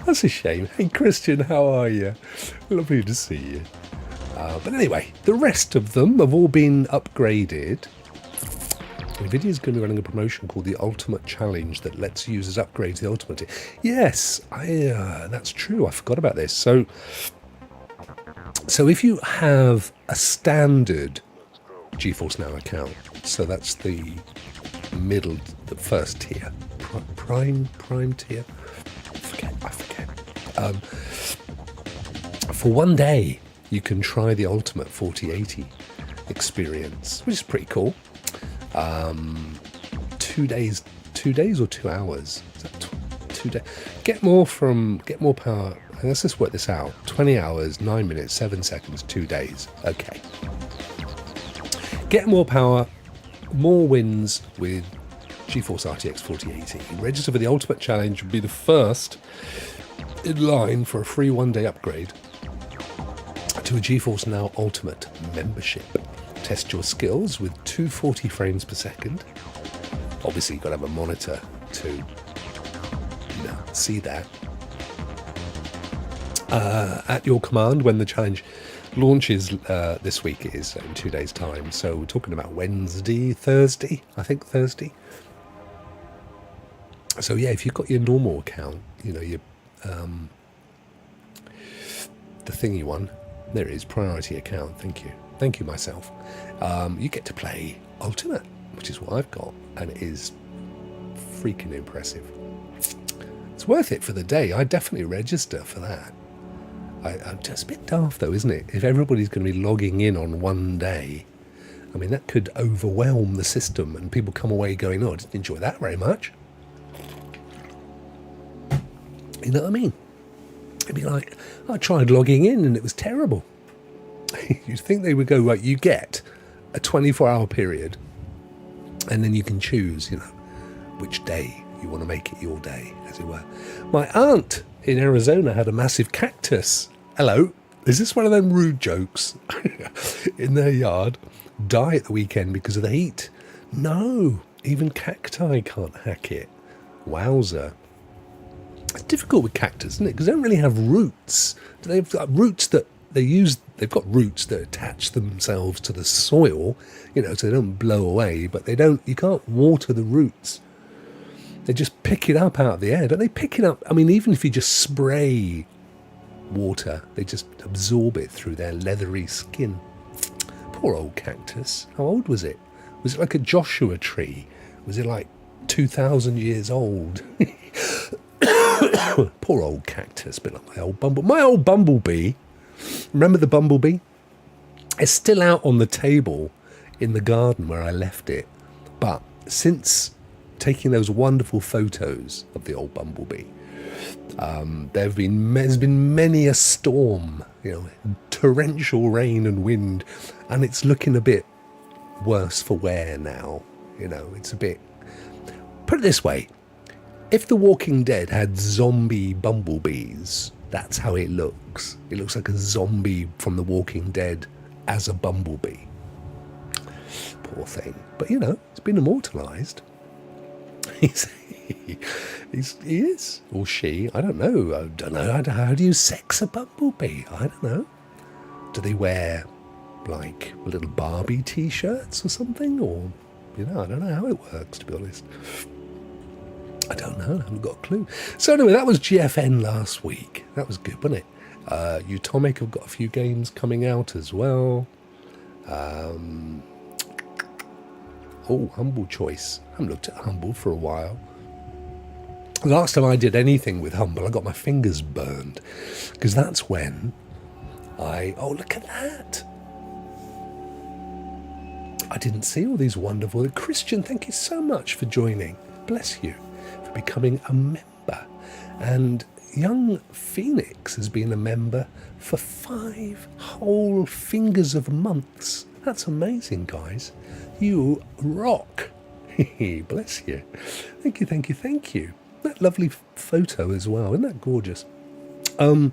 That's a shame. Hey, Christian, how are you? Lovely to see you. But anyway, the rest of them have all been upgraded. NVIDIA's going to be running a promotion called the Ultimate Challenge that lets users upgrade to the Ultimate. Yes, that's true. I forgot about this. So if you have a standard GeForce Now account, so that's the middle, the first tier, prime tier. I forget. For one day, you can try the Ultimate 4080 experience, which is pretty cool. 2 days or 2 hours? Is that 2 days? Get more power. Let's just work this out. 20 hours, 9 minutes, 7 seconds, 2 days. Okay. Get more power, more wins with GeForce RTX 4080. Register for the Ultimate Challenge would be the first in line for a free one-day upgrade to a GeForce Now Ultimate membership. Test your skills with 240 frames per second. Obviously, you've got to have a monitor to see that. At your command when the challenge launches this week. It is in 2 days' time. So we're talking about Thursday. So yeah, if you've got your normal account, your the thingy one, there it is, priority account. Thank you myself. You get to play Ultimate, which is what I've got, and it is freaking impressive. It's worth it for the day. I definitely register for that. I'm just a bit daft though, isn't it? If everybody's going to be logging in on one day, I mean, that could overwhelm the system and people come away going, oh, I didn't enjoy that very much. You know what I mean? It'd be like, I tried logging in and it was terrible. You'd think they would go, right, you get a 24-hour period and then you can choose, which day you want to make it your day, as it were. My aunt in Arizona had a massive cactus. Hello, is this one of them rude jokes? In their yard, die at the weekend because of the heat. No, even cacti can't hack it. Wowzer. It's difficult with cactus, isn't it? Because they don't really have roots. They've got roots that they've got roots that attach themselves to the soil, so they don't blow away, but you can't water the roots. They just pick it up out of the air. Don't they pick it up? I mean, even if you just spray water, they just absorb it through their leathery skin. Poor old cactus. How old was it? Was it like a Joshua tree? Was it like 2,000 years old? Poor old cactus, bit like my old bumblebee. Remember the bumblebee? It's still out on the table in the garden where I left it. But since taking those wonderful photos of the old bumblebee, there's been many a storm, torrential rain and wind, and it's looking a bit worse for wear now. It's a bit... Put it this way, if The Walking Dead had zombie bumblebees, that's how it looks. It looks like a zombie from The Walking Dead as a bumblebee. Poor thing. But, it's been immortalised. He is. Or she. I don't know. I don't know. How do you sex a bumblebee? I don't know. Do they wear, like, little Barbie T-shirts or something? Or, I don't know how it works, to be honest. I don't know. I haven't got a clue. So anyway, that was GFN last week. That was good, wasn't it? Utomic have got a few games coming out as well. Humble Choice. I haven't looked at Humble for a while. Last time I did anything with Humble, I got my fingers burned. Because that's when oh, look at that. I didn't see all these wonderful... Christian, thank you so much for joining. Bless you. For becoming a member. And young Phoenix has been a member for 5 whole fingers of months. That's amazing, guys. You rock. Bless you. Thank you, thank you, thank you. That lovely photo as well. Isn't that gorgeous? What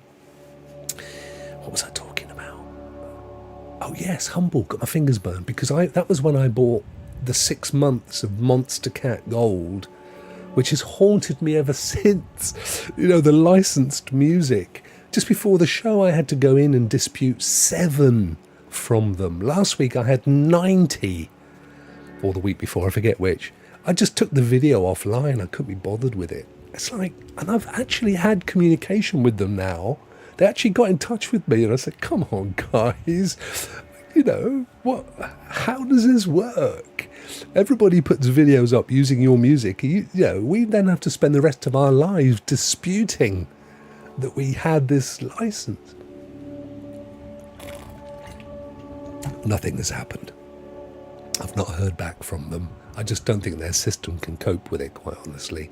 was I talking about? Oh, yes, Humble. Got my fingers burned because that was when I bought the 6 months of Monster Cat Gold, which has haunted me ever since. The licensed music. Just before the show, I had to go in and dispute 7 from them. Last week, I had 90. Or the week before, I forget which. I just took the video offline. I couldn't be bothered with it. It's like, and I've actually had communication with them now. They actually got in touch with me, and I said, come on, guys. What? How does this work? Everybody puts videos up using your music. We then have to spend the rest of our lives disputing that we had this license. Nothing has happened. I've not heard back from them. I just don't think their system can cope with it, quite honestly.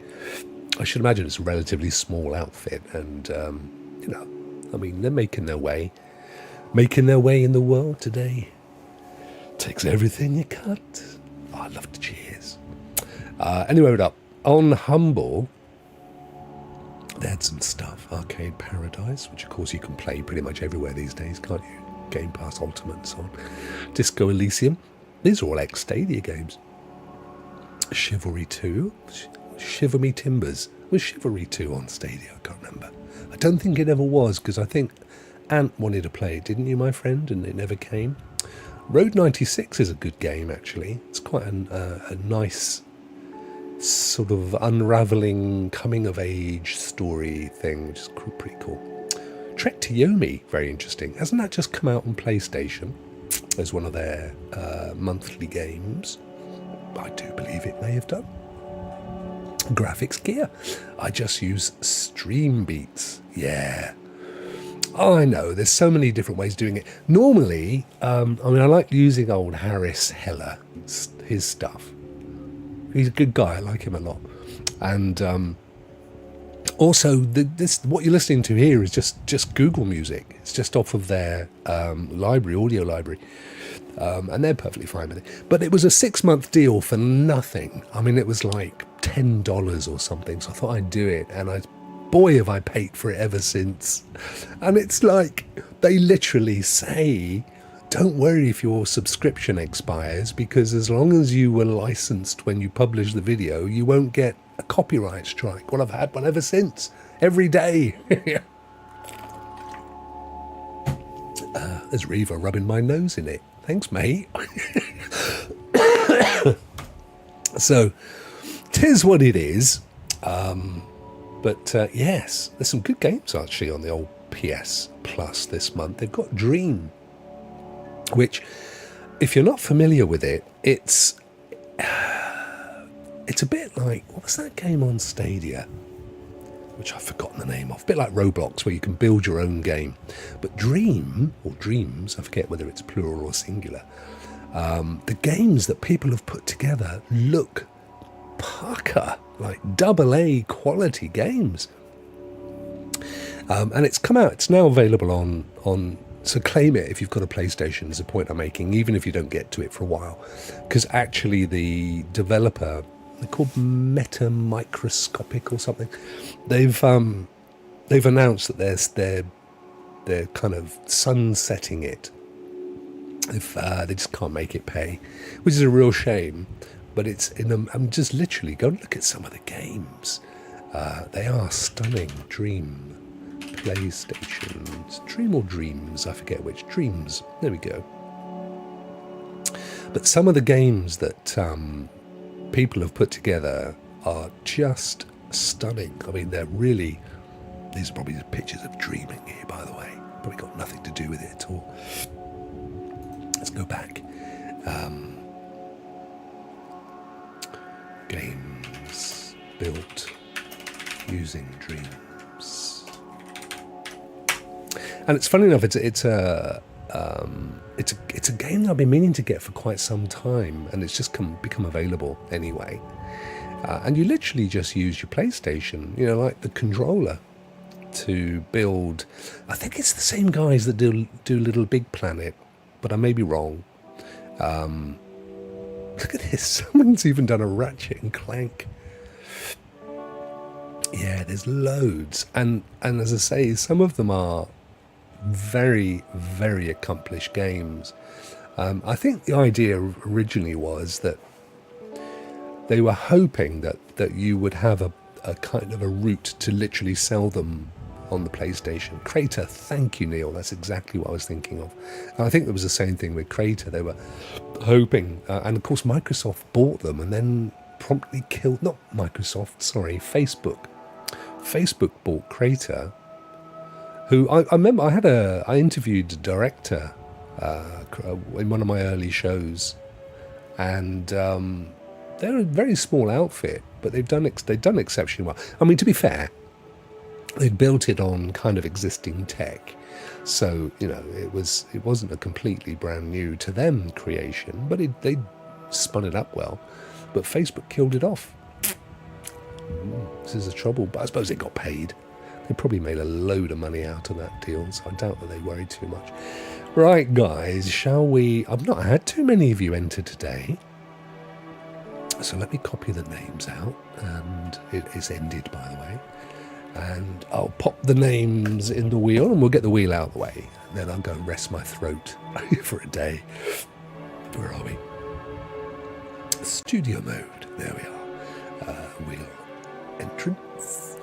I should imagine it's a relatively small outfit, and, they're making their way. Making their way in the world today. Takes everything you cut. Oh, I love the cheers. Anyway, we're up. On Humble, they had some stuff. Arcade Paradise, which of course you can play pretty much everywhere these days, can't you? Game Pass Ultimate and so on. Disco Elysium. These are all ex-Stadia games. Chivalry 2. Shiver Me Timbers. Was Chivalry 2 on Stadia? I can't remember. I don't think it ever was, because I think Ant wanted to play it, didn't you, my friend? And it never came. Road 96 is a good game, actually. It's quite a nice sort of unravelling coming-of-age story thing, which is pretty cool. Trek to Yomi, very interesting. Hasn't that just come out on PlayStation as one of their monthly games? I do believe it may have done. Graphics Gear. I just use Stream Beats. Yeah. I know, there's so many different ways of doing it. Normally, I like using old Harris Heller, his stuff. He's a good guy, I like him a lot. And also, what you're listening to here is just Google Music. It's just off of their audio library. And they're perfectly fine with it. But it was a 6-month deal for nothing. It was like $10 or something. So I thought I'd do it. And boy, have I paid for it ever since. And it's like, they literally say, don't worry if your subscription expires, because as long as you were licensed when you publish the video, you won't get a copyright strike. Well, I've had one ever since. Every day. There's Reva rubbing my nose in it. Thanks, mate. So, 'tis what it is. But yes, there's some good games actually on the old PS Plus this month. They've got Dream, which, if you're not familiar with it, it's a bit like, what was that game on Stadia, which I've forgotten the name of, a bit like Roblox, where you can build your own game. But Dream, or Dreams, I forget whether it's plural or singular, The games that people have put together look pucker, like AA quality games. And it's come out, it's now available on so claim it if you've got a PlayStation, is the point I'm making, even if you don't get to it for a while. Because actually the developer, they're called Meta Microscopic or something, they've announced that they're kind of sunsetting it. If they just can't make it pay, which is a real shame. But it's I'm just literally go and look at some of the games. They are stunning. Dream, PlayStations, Dream or Dreams, I forget which. Dreams, there we go. But some of the games that people have put together are just stunning. I mean, they're really, these are probably the pictures of dreaming here, by the way. Probably got nothing to do with it at all. Let's go back. Games built using dreams, and it's funny enough. It's a game that I've been meaning to get for quite some time, and it's just become available anyway. And you literally just use your PlayStation, like the controller, to build. I think it's the same guys that do Little Big Planet, but I may be wrong. Look at this. Someone's even done a Ratchet and Clank. Yeah, there's loads. And as I say, some of them are very, very accomplished games. I think the idea originally was that they were hoping that you would have a kind of a route to literally sell them on the PlayStation. Crater, thank you, Neil. That's exactly what I was thinking of. And I think there was the same thing with Crater. They were hoping, and of course Microsoft bought them and then promptly killed, not Microsoft, sorry, Facebook. Facebook bought Crater, who I remember I interviewed a director in one of my early shows, and they're a very small outfit, but they've done exceptionally well. I mean, to be fair, they built it on kind of existing tech, so it wasn't a completely brand new to them creation, but they spun it up well. But Facebook killed it off. This is the trouble, but I suppose it got paid. They probably made a load of money out of that deal, so I doubt that they worried too much. Right, guys, shall we? I've not had too many of you enter today, so let me copy the names out, and it is ended, by the way. And I'll pop the names in the wheel, and we'll get the wheel out of the way. And then I'll go and rest my throat for a day. Where are we? Studio mode. There we are. Wheel entrance.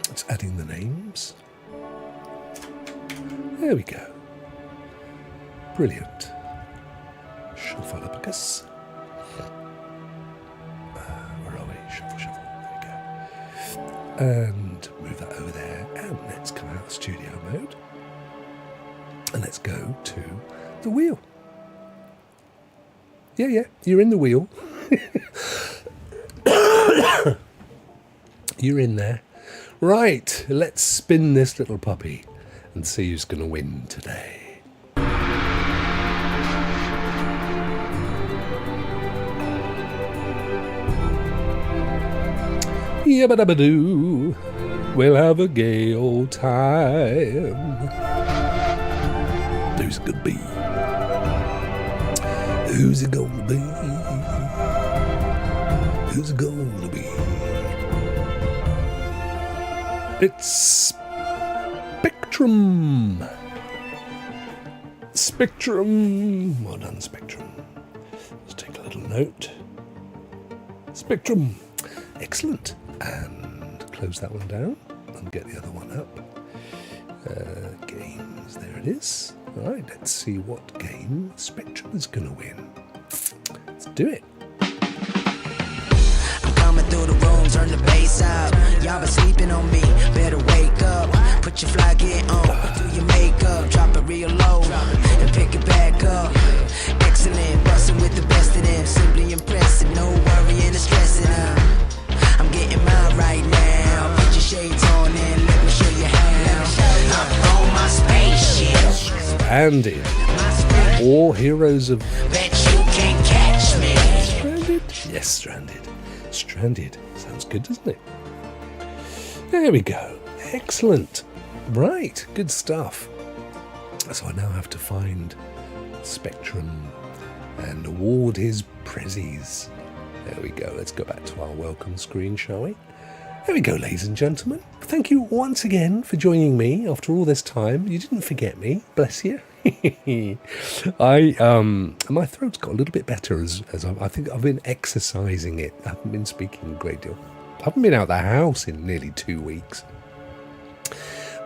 It's adding the names. There we go. Brilliant. Shuffleupicus. Where are we? Shuffle, shuffle. And move that over there, and let's come out of studio mode, and let's go to the wheel. Yeah, you're in the wheel. You're in there. Right, let's spin this little puppy and see who's going to win today. Yabba-dabba-doo, we'll have a gay old time. Who's it gonna be? Who's it gonna be? Who's it gonna be? It's Spectrum. Spectrum. Well done, Spectrum. Let's take a little note. Spectrum. Excellent. And close that one down and get the other one up. Games, there it is. All right, let's see what game Spectrum is going to win. Let's do it. I'm coming through the room, turn the bass up. Y'all been sleeping on me, better wake up. Put your fly gear on, do your makeup. Drop it real low and pick it back up. Excellent, bustin' with the best of them. Simply impressive, no worrying and stressing out. I'm getting mine right now. Put your shades on and let me show you how. I'm on my spaceship. Splendid. or Heroes of Bet you can't catch me. Stranded? Yes, Stranded. Stranded. Sounds good, doesn't it? There we go. Excellent. Right, good stuff. So I now have to find Spectrum and award his prezzies. There we go. Let's go back to our welcome screen, shall we? There we go, ladies and gentlemen. Thank you once again for joining me after all this time. You didn't forget me, bless you. My throat's got a little bit better as I think I've been exercising it. I haven't been speaking a great deal. I haven't been out of the house in nearly 2 weeks.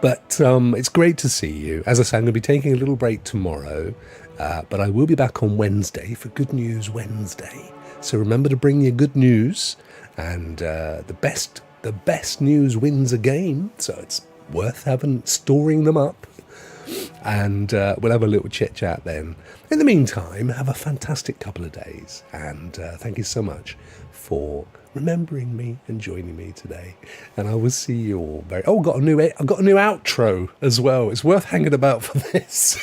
But it's great to see you. As I say, I'm going to be taking a little break tomorrow, but I will be back on Wednesday for Good News Wednesday. So remember to bring your good news, and the best news wins a game. So it's worth storing them up. And we'll have a little chit chat then. In the meantime, have a fantastic couple of days, and thank you so much for remembering me and joining me today. And I will see you all very. Oh, I've got a new outro as well. It's worth hanging about for this.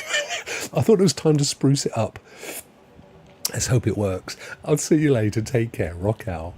I thought it was time to spruce it up. Let's hope it works. I'll see you later. Take care. Rock out.